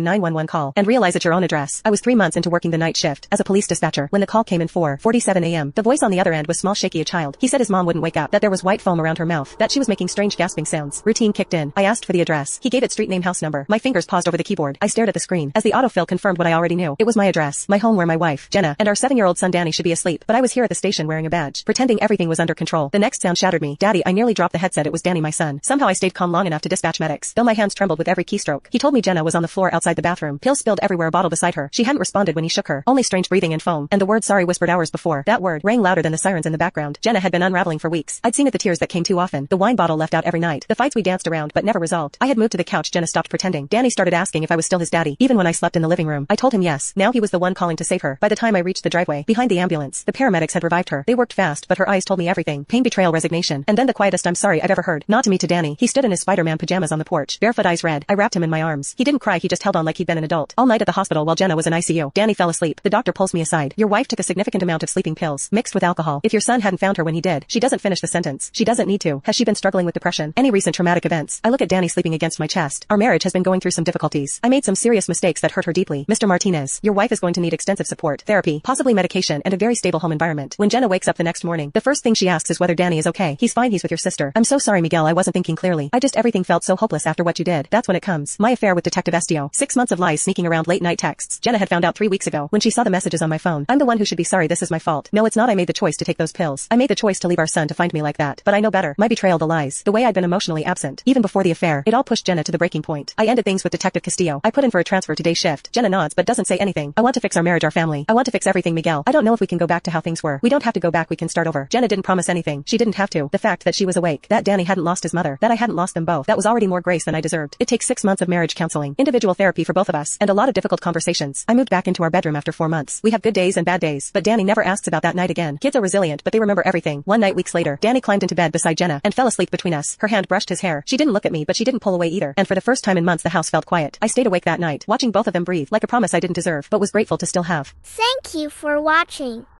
911 call and realize it's your own address. I was 3 months into working the night shift as a police dispatcher when the call came in 4:47 a.m. The voice on the other end was small, shaky, a child. He said his mom wouldn't wake up, that there was white foam around her mouth, that she was making strange gasping sounds. Routine kicked in. I asked for the address. He gave it, street name, house number. My fingers paused over the keyboard. I stared at the screen as the autofill confirmed what I already knew. It was my address, my home where my wife, Jenna, and our 7-year-old son Danny should be asleep, but I was here at the station wearing a badge, pretending everything was under control. The next sound shattered me. Daddy, I nearly dropped the headset. It was Danny, my son. Somehow I stayed calm long enough to dispatch medics, though my hands trembled with every keystroke. He told me Jenna was on the floor outside the bathroom. Pills spilled everywhere, a bottle beside her. She hadn't responded when he shook her. Only strange breathing and foam. And the word sorry whispered hours before. That word rang louder than the sirens in the background. Jenna had been unraveling for weeks. I'd seen it, the tears that came too often. The wine bottle left out every night. The fights we danced around but never resolved. I had moved to the couch. Jenna stopped pretending. Danny started asking if I was still his daddy, even when I slept in the living room. I told him yes. Now he was the one calling to save her. By the time I reached the driveway, behind the ambulance, the paramedics had revived her. They worked fast, but her eyes told me everything. Pain, betrayal, resignation, and then the quietest "I'm sorry" I've ever heard. Not to me, to Danny. He stood in his Spider-Man pajamas on the porch, barefoot, eyes red. I wrapped him in my arms. He didn't cry, he just held on like he'd been an adult. All night at the hospital while Jenna was in ICU. Danny fell asleep. The doctor pulls me aside. Your wife took a significant amount of sleeping pills, mixed with alcohol. If your son hadn't found her when he did. She doesn't finish the sentence. She doesn't need to. Has she been struggling with depression? Any recent traumatic events? I look at Danny sleeping against my chest. Our marriage has been going through some difficulties. I made some serious mistakes that hurt her deeply. Mr. Martinez, your wife is going to need extensive support, therapy, possibly medication, and a very stable home environment. When Jenna wakes up the next morning, the first thing she asks is whether Danny is okay. He's fine, he's with your sister. I'm so sorry, Miguel, I wasn't thinking clearly. Everything felt so hopeless after what you did. That's when it comes. My affair with Detective Estio. 6 months of lies sneaking around, late night texts. Jenna had found out 3 weeks ago when she saw the messages on my phone. I'm the one who should be sorry, this is my fault. No, it's not. I made the choice to take those pills. I made the choice to leave our son to find me like that. But I know better. My betrayal, the lies, the way I'd been emotionally absent, even before the affair, it all pushed Jenna to the breaking point. I ended things with Detective Castillo. I put in for a transfer to day shift. Jenna nods but doesn't say anything. I want to fix our marriage, our family. I want to fix everything, Miguel. I don't know if we can go back to how things were. We don't have to go back, we can start over. Jenna didn't promise anything. She didn't have to. The fact that she was awake, that Danny hadn't lost his mother, that I hadn't lost them both, that was already more grace than I deserved. It takes 6 months of marriage counseling, individual therapy for both of us, and a lot of difficult conversations. I moved back into our bedroom after 4 months. We have good days and bad days, but Danny never asks about that night again. Kids are resilient, but they remember everything. One night, weeks later, Danny climbed into bed beside Jenna and fell asleep between us. Her hand brushed his hair. She didn't look at me, but she didn't pull away either. And for the first time in months, the house felt quiet. I stayed awake that night, watching both of them breathe, like a promise I didn't deserve, but was grateful to still have. Thank you for watching.